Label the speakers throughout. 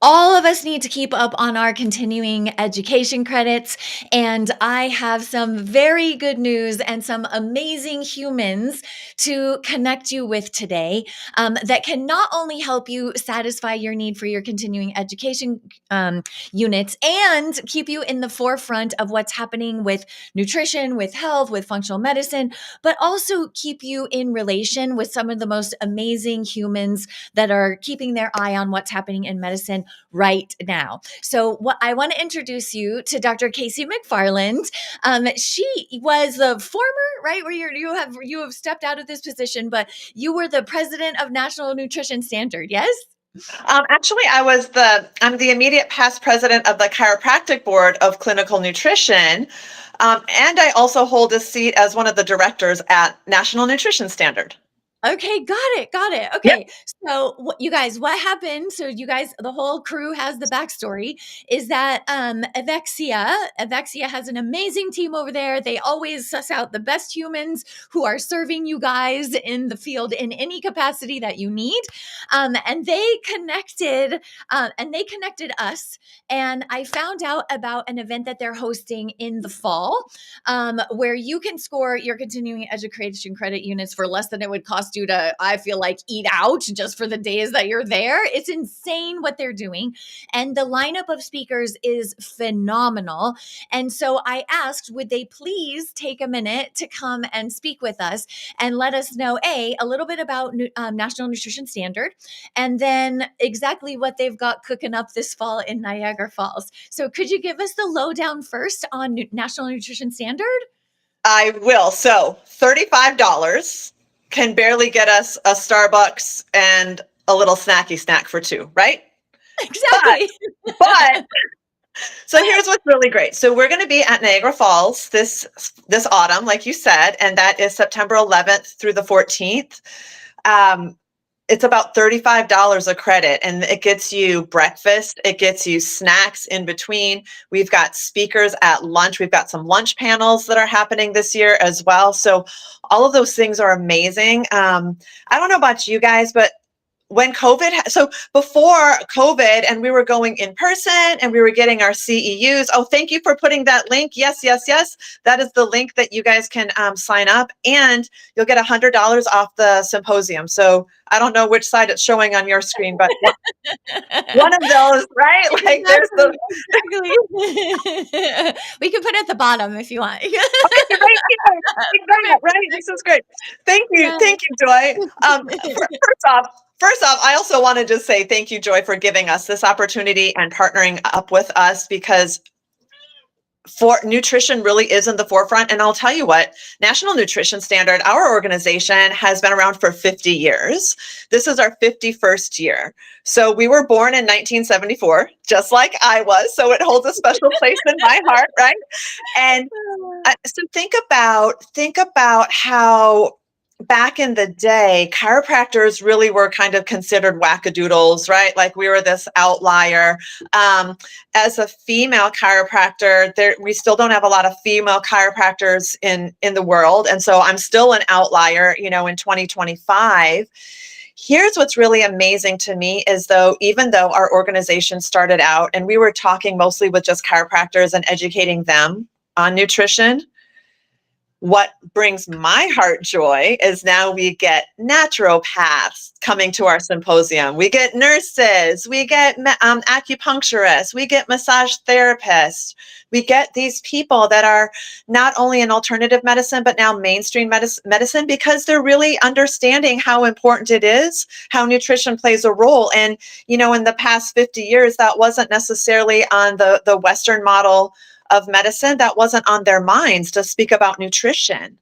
Speaker 1: All of us need to keep up on our continuing education credits, and I have some very good news and some amazing humans to connect you with today that can not only help you satisfy your need for your continuing education units and keep you in the forefront of what's happening with nutrition, with health, with functional medicine, but also keep you in relation with some of the most amazing humans that are keeping their eye on what's happening in medicine right now. So, what I want to introduce you to Dr. Casey McFarland. She was the former, right, where you have stepped out of this position, but you were the president of National Nutrition Standard. Yes.
Speaker 2: Actually, I'm the immediate past president of the Chiropractic Board of Clinical Nutrition, and I also hold a seat as one of the directors at National Nutrition Standard.
Speaker 1: Okay, got it.
Speaker 2: Yep.
Speaker 1: Okay, so you guys, what happened? So you guys, the whole crew has the backstory. Is that Avexia has an amazing team over there. They always suss out the best humans who are serving you guys in the field in any capacity that you need. And they connected us. And I found out about an event that they're hosting in the fall, where you can score your continuing education credit units for less than it would cost you to, I feel like, eat out just for the days that you're there. It's insane what they're doing. And the lineup of speakers is phenomenal. And so I asked, would they please take a minute to come and speak with us and let us know, a little bit about National Nutrition Standard, and then exactly what they've got cooking up this fall in Niagara Falls. So could you give us the lowdown first on National Nutrition Standard?
Speaker 2: I will. So $35 can barely get us a Starbucks and a little snacky snack for two, right?
Speaker 1: Exactly.
Speaker 2: But so here's what's really great. So we're going to be at Niagara Falls this autumn, like you said, and that is September 11th through the 14th. It's about $35 a credit, and it gets you breakfast. It gets you snacks in between. We've got speakers at lunch. We've got some lunch panels that are happening this year as well. So all of those things are amazing. I don't know about you guys, but when so before COVID and we were going in person and we were getting our CEUs. Oh, thank you for putting that link. Yes, yes, yes. That is the link that you guys can sign up, and you'll get $100 off the symposium. So I don't know which side it's showing on your screen, but one of those, right? Like there's the
Speaker 1: Exactly. We can put it at the bottom if you want.
Speaker 2: okay, right here. Right. This is great.
Speaker 1: Yeah.
Speaker 2: Thank you, Joy. First off, I also want to just say thank you, Joy, for giving us this opportunity and partnering up with us, because for nutrition really is in the forefront. And I'll tell you what, National Nutrition Standard, our organization has been around for 50 years. This is our 51st year. So we were born in 1974, just like I was. So it holds a special place in my heart, right? And so think about how back in the day, chiropractors really were kind of considered wackadoodles, right? Like we were this outlier. As a female chiropractor, we still don't have a lot of female chiropractors in the world. And so I'm still an outlier, in 2025. Here's what's really amazing to me is even though our organization started out and we were talking mostly with just chiropractors and educating them on nutrition, what brings my heart joy is now we get naturopaths coming to our symposium. We get nurses, we get acupuncturists, we get massage therapists. We get these people that are not only in alternative medicine, but now mainstream medicine, because they're really understanding how important it is, how nutrition plays a role. And, in the past 50 years, that wasn't necessarily on the Western model of medicine. That wasn't on their minds to speak about nutrition,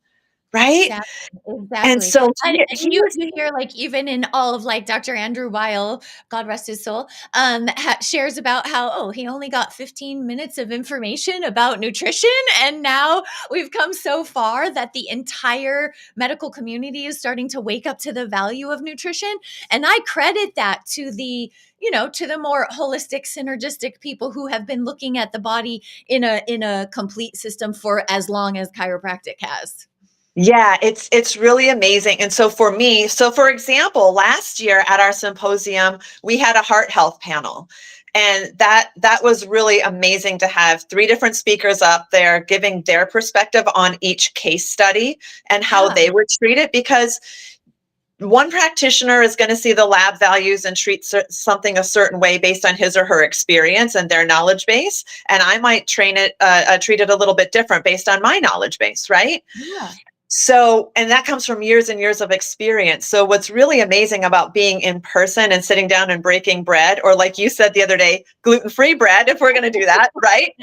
Speaker 2: right? And
Speaker 1: Exactly.
Speaker 2: so
Speaker 1: And you hear, like, even in all of, like, Dr. Andrew Weil, God rest his soul, shares about how, he only got 15 minutes of information about nutrition, and now we've come so far that the entire medical community is starting to wake up to the value of nutrition. And I credit that to the more holistic, synergistic people who have been looking at the body in a complete system for as long as chiropractic has.
Speaker 2: yeah, it's really amazing. And so for example, last year at our symposium, we had a heart health panel. And that was really amazing to have three different speakers up there giving their perspective on each case study and how
Speaker 1: Yeah.
Speaker 2: they were treated, because one practitioner is going to see the lab values and treat something a certain way based on his or her experience and their knowledge base, and I might treat it a little bit different based on my knowledge base, right?
Speaker 1: Yeah.
Speaker 2: So, and that comes from years and years of experience. So what's really amazing about being in person and sitting down and breaking bread, or like you said the other day, gluten-free bread, if we're going to do that, right?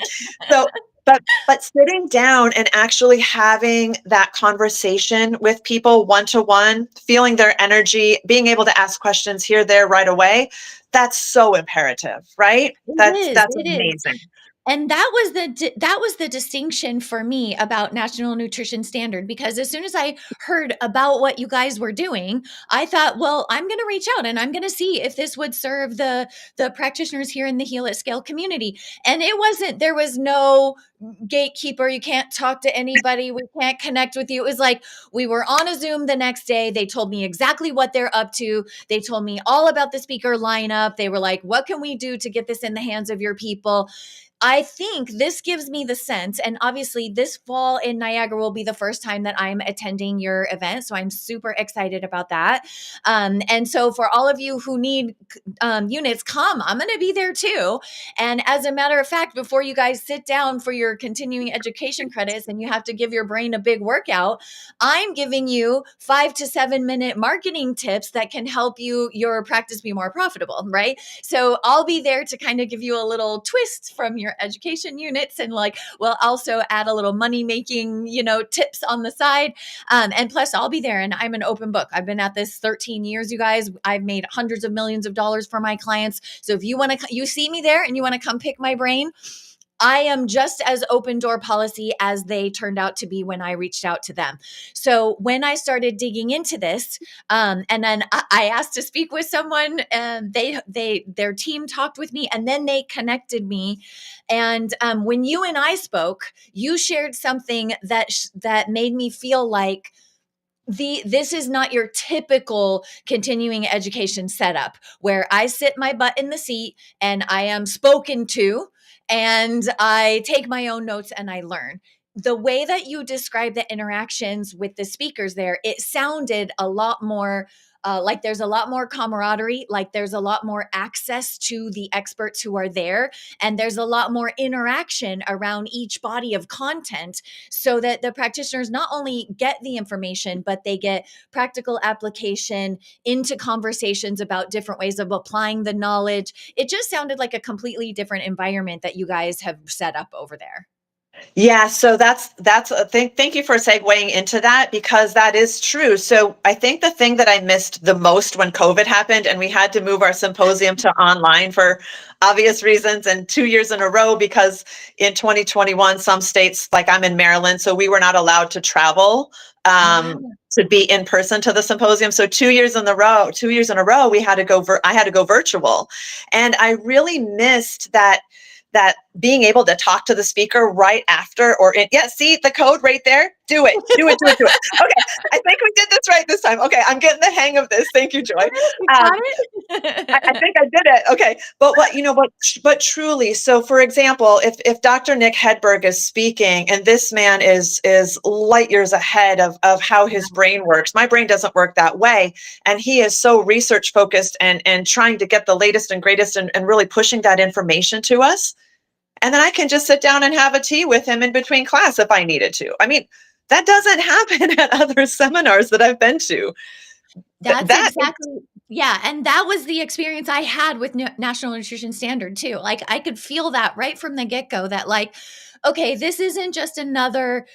Speaker 2: So, but sitting down and actually having that conversation with people one to one, feeling their energy, being able to ask questions here, there, right away, that's so imperative, right? That's
Speaker 1: It is.
Speaker 2: amazing.
Speaker 1: And that was the distinction for me about National Nutrition Standard, because as soon as I heard about what you guys were doing, I thought, well, I'm going to reach out and I'm going to see if this would serve the practitioners here in the Heal at Scale community. And it wasn't, there was no gatekeeper. You can't talk to anybody. We can't connect with you. It was like we were on a Zoom the next day. They told me exactly what they're up to. They told me all about the speaker lineup. They were like, what can we do to get this in the hands of your people? I think this gives me the sense, and obviously this fall in Niagara will be the first time that I'm attending your event. So I'm super excited about that. And so for all of you who need units, come, I'm going to be there too. And as a matter of fact, before you guys sit down for your continuing education credits and you have to give your brain a big workout, I'm giving you 5 to 7 minute marketing tips that can help your practice be more profitable, right? So I'll be there to kind of give you a little twist from your education units, and like we'll also add a little money making, tips on the side. And plus I'll be there and I'm an open book. I've been at this 13 years, you guys. I've made hundreds of millions of dollars for my clients. So if you want to, you see me there and you want to come pick my brain, I am just as open door policy as they turned out to be when I reached out to them. So when I started digging into this, and then I asked to speak with someone, and their team talked with me, and then they connected me. And when you and I spoke, you shared something that made me feel like this is not your typical continuing education setup where I sit my butt in the seat and I am spoken to and I take my own notes and I learn. The way that you describe the interactions with the speakers there, it sounded a lot more like there's a lot more camaraderie, like there's a lot more access to the experts who are there, and there's a lot more interaction around each body of content, so that the practitioners not only get the information, but they get practical application into conversations about different ways of applying the knowledge. It just sounded like a completely different environment that you guys have set up over there.
Speaker 2: Yeah, so that's a thing. Thank you for segueing into that, because that is true. So I think the thing that I missed the most when COVID happened and we had to move our symposium to online for obvious reasons, and 2 years in a row, because in 2021 some states, like I'm in Maryland, so we were not allowed to travel
Speaker 1: Yeah.
Speaker 2: to be in person to the symposium. So 2 years in a row, we had to go. I had to go virtual, and I really missed that being able to talk to the speaker right after, yeah, see the code right there. Do it. Okay, I think we did this right this time. Okay, I'm getting the hang of this. Thank you, Joy.
Speaker 1: You
Speaker 2: Um,
Speaker 1: got
Speaker 2: I
Speaker 1: it?
Speaker 2: think I did it. Okay. But but truly, so for example, if Dr. Nick Hedberg is speaking, and this man is light years ahead of how his brain works. My brain doesn't work that way. And he is so research focused and trying to get the latest and greatest, and really pushing that information to us. And then I can just sit down and have a tea with him in between class if I needed to. I mean, that doesn't happen at other seminars that I've been to.
Speaker 1: That's
Speaker 2: That
Speaker 1: exactly, yeah, and that was the experience I had with National Nutrition Standard too. Like I could feel that right from the get-go, that like, okay, this isn't just another,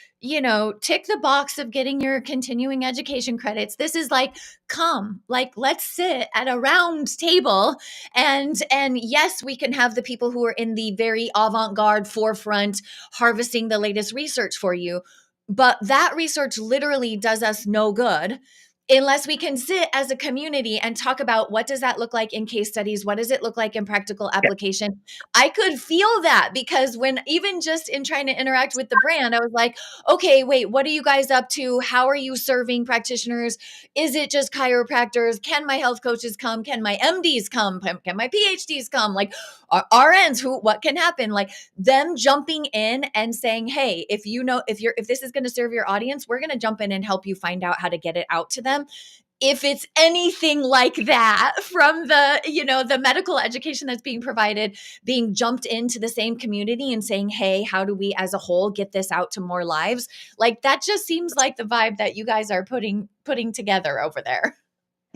Speaker 1: tick the box of getting your continuing education credits. This is like, come, like let's sit at a round table, and yes, we can have the people who are in the very avant-garde forefront harvesting the latest research for you, but that research literally does us no good unless we can sit as a community and talk about what does that look like in case studies, what does it look like in practical application. I could feel that, because when even just in trying to interact with the brand, I was like, okay, wait, what are you guys up to? How are you serving practitioners? Is it just chiropractors? Can my health coaches come? Can my MDs come? Can my PhDs come? Like RNs, what can happen? Like them jumping in and saying, hey, if if this is going to serve your audience, we're going to jump in and help you find out how to get it out to them. If it's anything like that from the medical education that's being provided, being jumped into the same community and saying, hey, how do we as a whole get this out to more lives? Like that just seems like the vibe that you guys are putting together over there.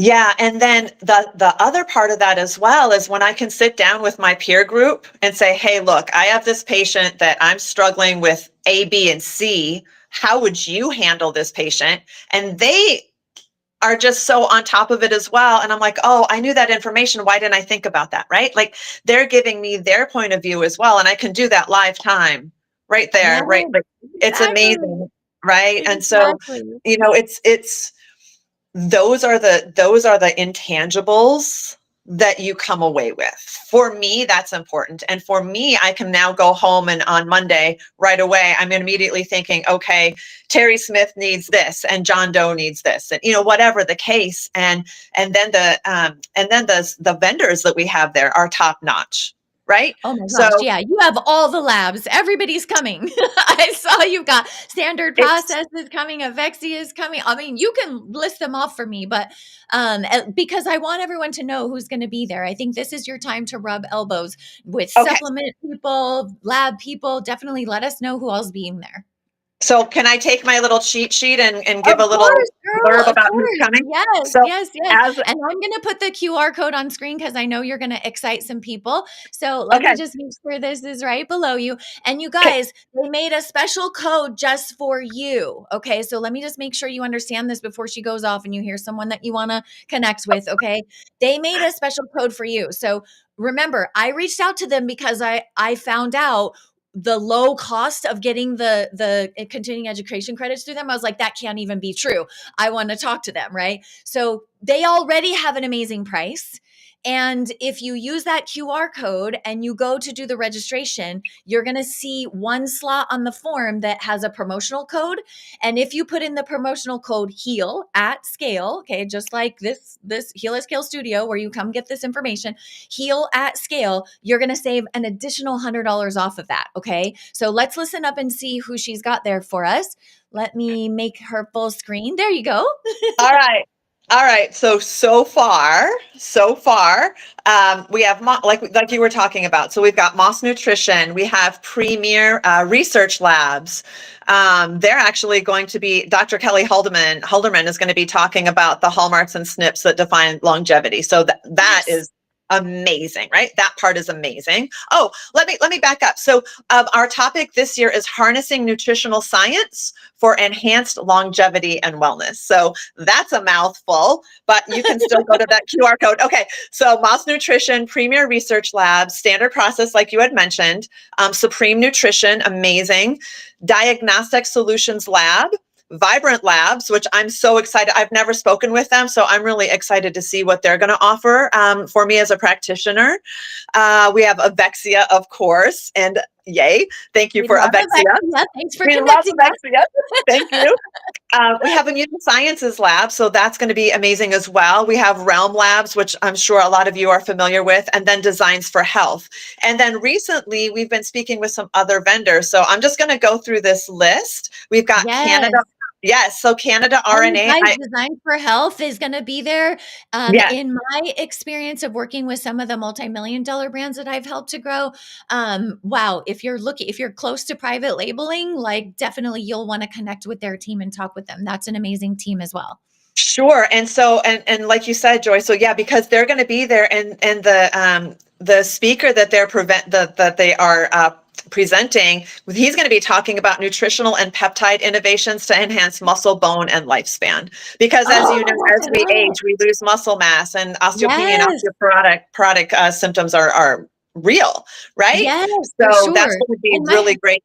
Speaker 2: Yeah, and then the other part of that as well is when I can sit down with my peer group and say, "Hey, look, I have this patient that I'm struggling with A, B, and C. How would you handle this patient?" And they are just so on top of it as well. And I'm like, "Oh, I knew that information. Why didn't I think about that?" Right? Like they're giving me their point of view as well, and I can do that live time right
Speaker 1: Yeah,
Speaker 2: there, right? Like it's
Speaker 1: exactly.
Speaker 2: amazing, right? And so,
Speaker 1: Exactly.
Speaker 2: it's those are the intangibles that you come away with. For me, that's important. And for me, I can now go home and on Monday right away, I'm immediately thinking, okay, Terry Smith needs this and John Doe needs this, and whatever the case. And then the vendors that we have there are top notch, right?
Speaker 1: Oh my
Speaker 2: So
Speaker 1: gosh, yeah, you have all the labs. Everybody's coming. I saw you've got Standard
Speaker 2: it's
Speaker 1: Process is coming, Avexia is coming. I mean, you can list them off for me, but because I want everyone to know who's going to be there. I think this is your time to rub elbows with
Speaker 2: okay.
Speaker 1: supplement people, lab people. Definitely let us know who else being there.
Speaker 2: So can I take my little cheat sheet and give
Speaker 1: Of
Speaker 2: a little
Speaker 1: course, girl,
Speaker 2: blurb
Speaker 1: of
Speaker 2: about who's
Speaker 1: course.
Speaker 2: coming?
Speaker 1: Yes,
Speaker 2: So
Speaker 1: yes, yes.
Speaker 2: as
Speaker 1: And I'm gonna put the QR code on screen because I know you're gonna excite some people. So let me
Speaker 2: okay,
Speaker 1: just make sure this is right below you. And you
Speaker 2: okay,
Speaker 1: guys, they made a special code just for you. Okay. So let me just make sure you understand this before she goes off and you hear someone that you wanna connect with. Okay. They made a special code for you. So remember, I reached out to them because I found out the low cost of getting the continuing education credits through them. I was like, that can't even be true. I want to talk to them, right? So they already have an amazing price. And if you use that QR code and you go to do the registration, you're going to see one slot on the form that has a promotional code. And if you put in the promotional code HEAL at scale, okay, just like this Heal at Scale studio where you come get this information, HEAL at scale, you're going to save an additional $100 off of that. Okay. So let's listen up and see who she's got there for us. Let me make her full screen. There you go.
Speaker 2: all right. All right. So far, we have like you were talking about. So we've got Moss Nutrition. We have Premier Research Labs. They're actually going to be Dr. Kelly Halderman is going to be talking about the hallmarks and SNPs that define longevity. So that
Speaker 1: Yes.
Speaker 2: is amazing, right? That part is amazing. Oh, let me back up. So our topic this year is harnessing nutritional science for enhanced longevity and wellness. So that's a mouthful, but you can still go to that QR code. Okay, so Moss Nutrition, Premier Research Labs, Standard Process, like you had mentioned, Supreme Nutrition, amazing, Diagnostic Solutions Lab, Vibrant Labs, which I'm so excited. I've never spoken with them, so I'm really excited to see what they're going to offer for me as a practitioner. We have Avexia, of course, and yay, thank you
Speaker 1: We
Speaker 2: for
Speaker 1: love
Speaker 2: Avexia.
Speaker 1: Avexia. Thanks for
Speaker 2: We love
Speaker 1: connecting us.
Speaker 2: Avexia. Thank you. We have Immunosciences Lab, so that's going to be amazing as well. We have Realm Labs, which I'm sure a lot of you are familiar with, and then Designs for Health. And then recently, we've been speaking with some other vendors. So I'm just going to go through this list. We've got
Speaker 1: Yes.
Speaker 2: Canada. Yes, so Canada
Speaker 1: And you
Speaker 2: RNA.
Speaker 1: guys, Design for Health is going to be there.
Speaker 2: Yes,
Speaker 1: In my experience of working with some of the multi-million dollar brands that I've helped to grow, wow, if you're close to private labeling, like definitely you'll want to connect with their team and talk with them. That's an amazing team as well.
Speaker 2: sure. And so, and like you said, Joy, so yeah, because they're going to be there, and the speaker that that they are presenting, he's going to be talking about nutritional and peptide innovations to enhance muscle, bone, and lifespan. Because as
Speaker 1: Oh
Speaker 2: you
Speaker 1: my
Speaker 2: know,
Speaker 1: gosh,
Speaker 2: as
Speaker 1: I
Speaker 2: we
Speaker 1: love
Speaker 2: age,
Speaker 1: it.
Speaker 2: we lose muscle mass, and osteopenia and
Speaker 1: Yes.
Speaker 2: osteoporotic symptoms are real, right?
Speaker 1: Yes, for
Speaker 2: So that's
Speaker 1: sure.
Speaker 2: going to be
Speaker 1: And
Speaker 2: really great.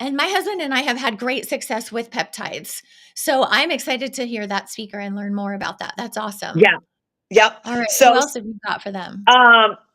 Speaker 1: And my husband and I have had great success with peptides. So I'm excited to hear that speaker and learn more about that. That's awesome.
Speaker 2: Yeah. Yep.
Speaker 1: All right.
Speaker 2: So,
Speaker 1: Who else have you got for them?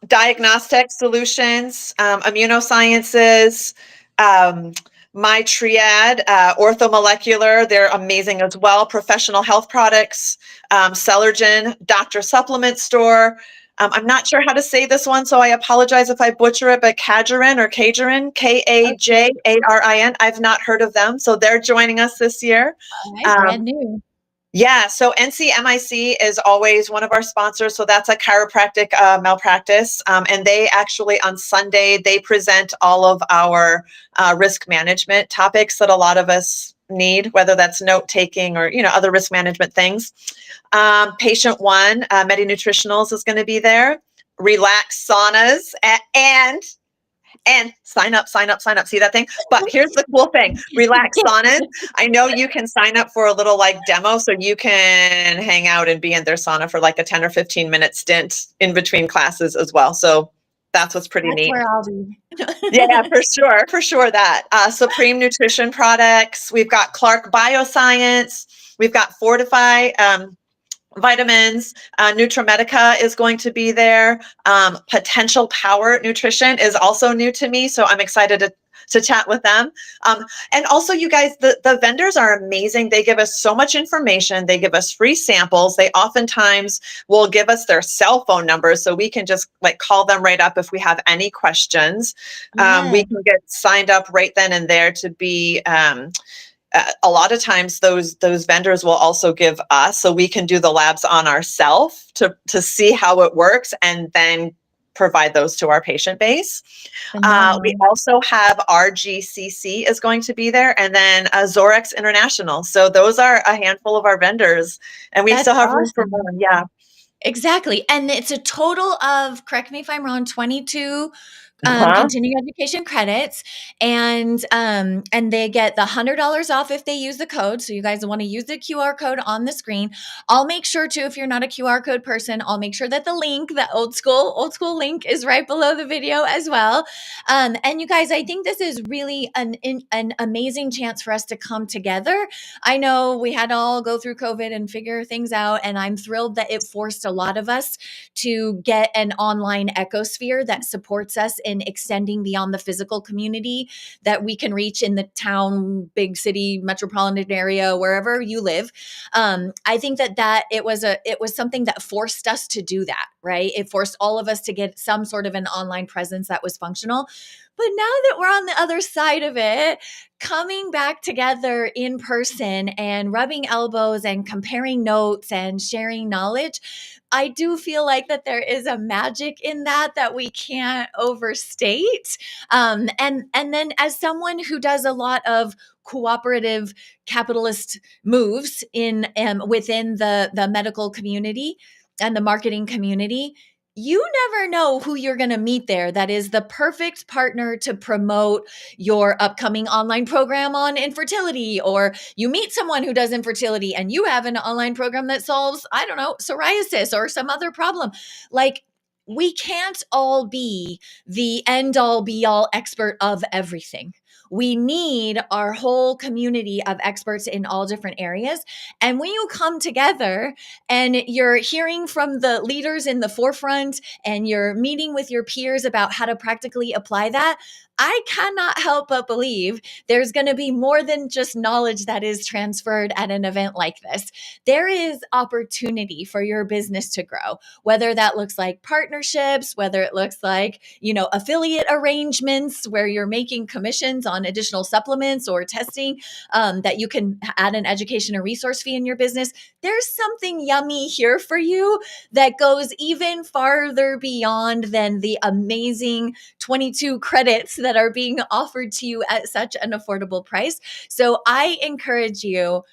Speaker 2: diagnostic solutions, immunosciences, um, my triad, orthomolecular, they're amazing as well. Professional health products, Celergen, Doctor Supplement Store. I'm not sure how to say this one, so I apologize if I butcher it, but Kajarin or Kajarin,
Speaker 1: Okay.
Speaker 2: Kajarin. I've not heard of them, so they're joining us this year.
Speaker 1: All right.
Speaker 2: Um,
Speaker 1: Brand new.
Speaker 2: yeah, so NCMIC is always one of our sponsors. So that's a chiropractic malpractice. And they actually on Sunday, they present all of our risk management topics that a lot of us need, whether that's note taking or, other risk management things. Patient One, Medi Nutritionals is going to be there. Relax Saunas and sign up, sign up, sign up. See that thing? But here's the cool thing. Relax Saunas. I know you can sign up for a little like demo so you can hang out and be in their sauna for like a 10 or 15-minute stint in between classes as well. So that's what's pretty
Speaker 1: That's
Speaker 2: neat.
Speaker 1: where I'll be.
Speaker 2: Yeah, for sure that. Supreme Nutrition Products. We've got Clark Bioscience. We've got Fortify. Vitamins, Nutramedica is going to be there. Potential Power Nutrition is also new to me, so I'm excited to chat with them. And also, you guys, the vendors are amazing. They give us so much information. They give us free samples. They oftentimes will give us their cell phone numbers so we can just like call them right up if we have any questions.
Speaker 1: Yeah.
Speaker 2: We can get signed up right then and there to be a lot of times those vendors will also give us so we can do the labs on ourselves to see how it works and then provide those to our patient base. We also have RGCC is going to be there, and then Zorex International. So those are a handful of our vendors, and we
Speaker 1: That's
Speaker 2: still have room for
Speaker 1: awesome.
Speaker 2: more. Yeah.
Speaker 1: Exactly. And it's a total of, correct me if I'm wrong, 22
Speaker 2: Uh-huh.
Speaker 1: continuing education credits, and they get the $100 off if they use the code. So you guys want to use the QR code on the screen. I'll make sure to, if you're not a QR code person, I'll make sure that the link, the old school link, is right below the video as well. And you guys, I think this is really an amazing chance for us to come together. I know we had to all go through COVID and figure things out, and I'm thrilled that it forced a lot of us to get an online ecosphere that supports us in extending beyond the physical community that we can reach in the town, big city, metropolitan area, wherever you live. I think that it was something that forced us to do that, right? It forced all of us to get some sort of an online presence that was functional. But now that we're on the other side of it, coming back together in person and rubbing elbows and comparing notes and sharing knowledge, I do feel like that there is a magic in that we can't overstate. And then as someone who does a lot of cooperative capitalist moves in within the medical community and the marketing community, you never know who you're going to meet there that is the perfect partner to promote your upcoming online program on infertility, or you meet someone who does infertility and you have an online program that solves, I don't know, psoriasis or some other problem. Like, we can't all be the end all be all expert of everything. We need our whole community of experts in all different areas. And when you come together and you're hearing from the leaders in the forefront and you're meeting with your peers about how to practically apply that, I cannot help but believe there's going to be more than just knowledge that is transferred at an event like this. There is opportunity for your business to grow, whether that looks like partnerships, whether it looks like, affiliate arrangements where you're making commissions on additional supplements or testing, that you can add an education and resource fee in your business. There's something yummy here for you that goes even farther beyond than the amazing 22 credits that are being offered to you at such an affordable price. So I encourage you,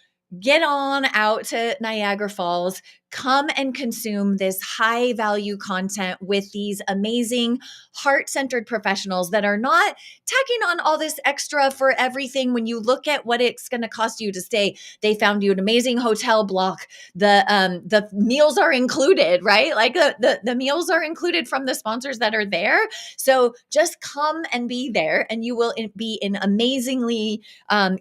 Speaker 1: get on out to Niagara Falls, come and consume this high value content with these amazing heart centered professionals that are not tacking on all this extra for everything. When you look at what it's going to cost you to stay, they found you an amazing hotel block. The meals are included, right? Like the meals are included from the sponsors that are there. So just come and be there, and you will be in amazingly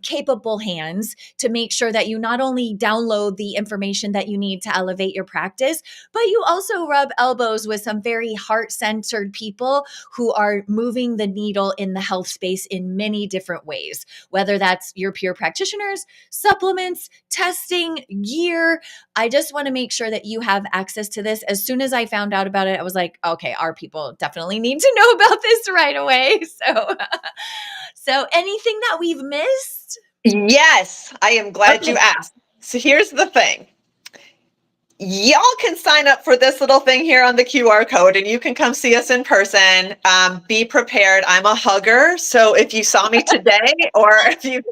Speaker 1: capable hands to make sure that you not only download the information that you need to elevate your practice, but you also rub elbows with some very heart centered people who are moving the needle in the health space in many different ways, whether that's your peer practitioners, supplements, testing, gear. I just want to make sure that you have access to this. As soon as I found out about it, I was like, okay, our people definitely need to know about this right away. So anything that we've missed?
Speaker 2: Yes, I am glad you
Speaker 1: Okay.
Speaker 2: asked. So here's the thing. Y'all can sign up for this little thing here on the QR code, and you can come see us in person. Be prepared. I'm a hugger, so if you saw me today, or if you've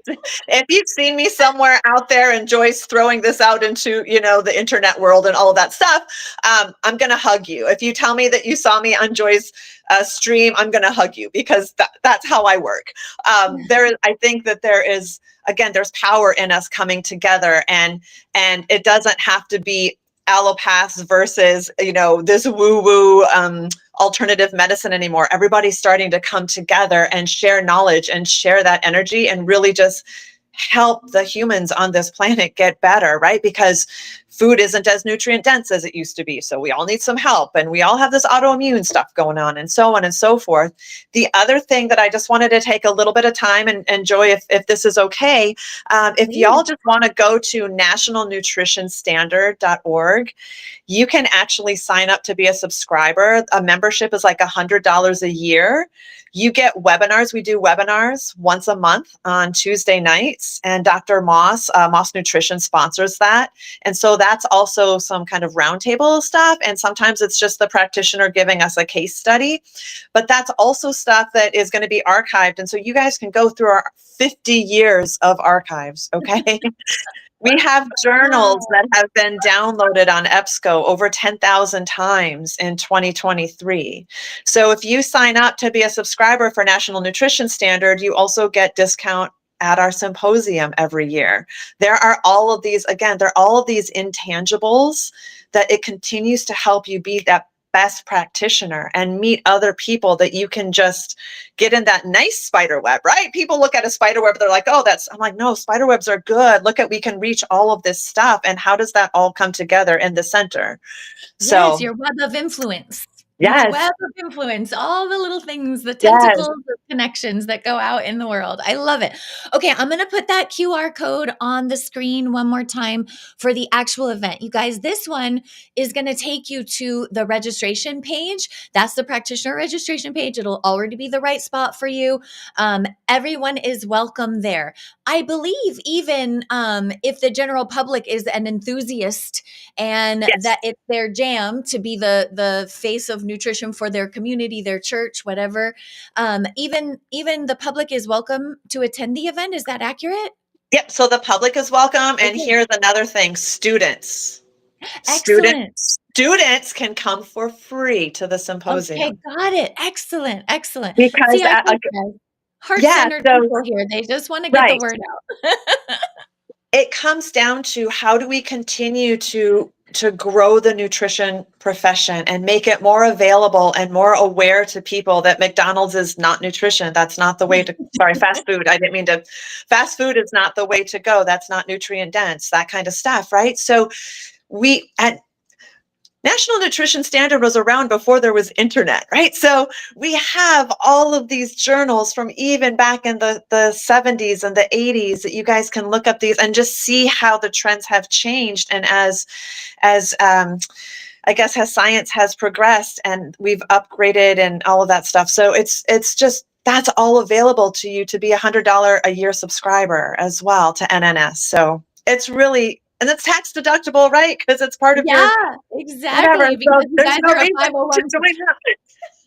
Speaker 2: seen me somewhere out there, and Joyce throwing this out into the internet world and all of that stuff, I'm gonna hug you. If you tell me that you saw me on Joy's stream, I'm gonna hug you, because that's how I work. I think that there's power in us coming together, and it doesn't have to be allopaths versus this woo-woo alternative medicine anymore. Everybody's starting to come together and share knowledge and share that energy, and really just help the humans on this planet get better, right? Because food isn't as nutrient dense as it used to be. So we all need some help, and we all have this autoimmune stuff going on, and so on and so forth. The other thing that I just wanted to take a little bit of time and Joy, if this is okay, if y'all just want to go to nationalnutritionstandard.org, you can actually sign up to be a subscriber. A membership is like $100 a year. You get webinars. We do webinars once a month on Tuesday nights, and Dr. Moss, Moss Nutrition, sponsors that. And so that's also some kind of roundtable stuff. And sometimes it's just the practitioner giving us a case study. But that's also stuff that is going to be archived. And so you guys can go through our 50 years of archives, okay? We have journals that have been downloaded on EBSCO over 10,000 times in 2023. So if you sign up to be a subscriber for National Nutrition Standard, you also get discount at our symposium every year. There are all of these intangibles that it continues to help you be that best practitioner and meet other people that you can just get in that nice spider web, right? People look at a spider web, they're like, oh, I'm like, no, spider webs are good. Look we can reach all of this stuff. And how does that all come together in the center?
Speaker 1: Yes, your web of influence. Your
Speaker 2: Yes.
Speaker 1: web of influence, all the little things, the
Speaker 2: Yes.
Speaker 1: tentacles of connections that go out in the world. I love it. Okay, I'm going to put that QR code on the screen one more time for the actual event. You guys, this one is going to take you to the registration page. That's the practitioner registration page. It'll already be the right spot for you. Everyone is welcome there. I believe even if the general public is an enthusiast and that it's their jam to be the face of nutrition for their community, their church, whatever. Even the public is welcome to attend the event. Is that accurate?
Speaker 2: Yep. So the public is welcome. And here's another thing: students.
Speaker 1: Excellent.
Speaker 2: Students can come for free to the symposium.
Speaker 1: Okay, got it. Excellent.
Speaker 2: Because
Speaker 1: See, I think heart-centered people here. They just want to get the word out.
Speaker 2: It comes down to, how do we continue to grow the nutrition profession and make it more available and more aware to people that McDonald's is not nutrition. That's not the way to, fast food. I didn't mean to, fast food is not the way to go. That's not nutrient dense, that kind of stuff, right? So National Nutrition Standard was around before there was internet, right? So we have all of these journals from even back in the 70s and the 80s that you guys can look up these and just see how the trends have changed. And as I guess as science has progressed and we've upgraded and all of that stuff. So it's just, that's all available to you to be $100 a year subscriber as well to NNS. So it's really, and it's tax deductible, right? Because it's part of your
Speaker 1: exactly.
Speaker 2: Because so there's no reason to join up.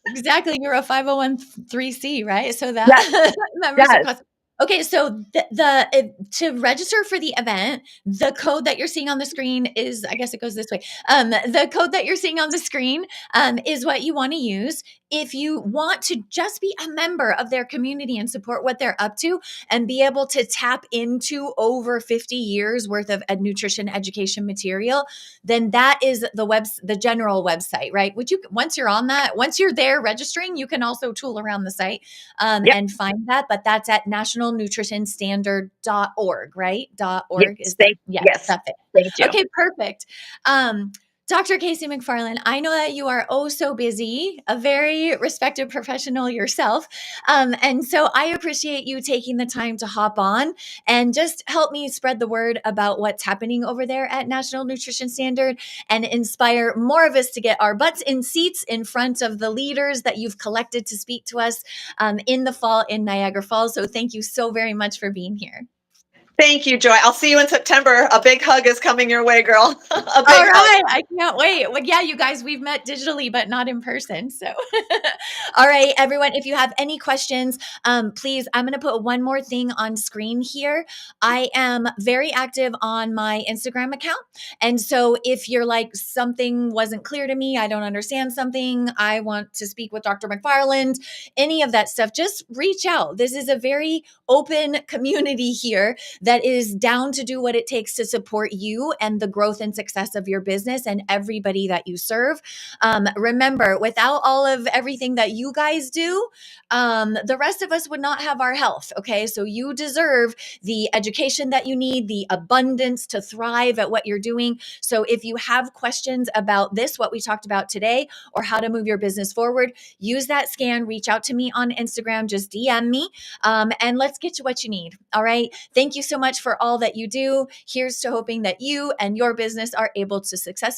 Speaker 1: Exactly, you're a 501(c), right? So that membership costs. Okay, so to register for the event, the code that you're seeing on the screen is, I guess it goes this way. The code that you're seeing on the screen is what you want to use. If you want to just be a member of their community and support what they're up to and be able to tap into over 50 years worth of nutrition education material, then that is the general website, right? Which you, once you're on that, once you're there registering, you can also tool around the site
Speaker 2: Yep.
Speaker 1: and find that. But that's at nationalnutritionstandard.org, right? .org
Speaker 2: Yes.
Speaker 1: is that? Yes,
Speaker 2: Yes.
Speaker 1: that's it.
Speaker 2: Thank you.
Speaker 1: Okay, perfect. Dr. Casey McFarland, I know that you are oh so busy, a very respected professional yourself. And so I appreciate you taking the time to hop on and just help me spread the word about what's happening over there at National Nutrition Standard and inspire more of us to get our butts in seats in front of the leaders that you've collected to speak to us in the fall in Niagara Falls. So thank you so very much for being here.
Speaker 2: Thank you, Joy. I'll see you in September. A big hug is coming your way, girl. A
Speaker 1: All
Speaker 2: big hug.
Speaker 1: right. I can't wait. Well, yeah, you guys, we've met digitally, but not in person. So, all right, everyone, if you have any questions, please, I'm going to put one more thing on screen here. I am very active on my Instagram account. And so if you're like, something wasn't clear to me, I don't understand something, I want to speak with Dr. McFarland, any of that stuff, just reach out. This is a very open community here that is down to do what it takes to support you and the growth and success of your business and everybody that you serve. Remember, without all of everything that you guys do, the rest of us would not have our health. Okay. So you deserve the education that you need, the abundance to thrive at what you're doing. So if you have questions about this, what we talked about today, or how to move your business forward, use that scan, reach out to me on Instagram, just DM me, and let's get you what you need. All right. Thank you so much for all that you do. Here's to hoping that you and your business are able to successfully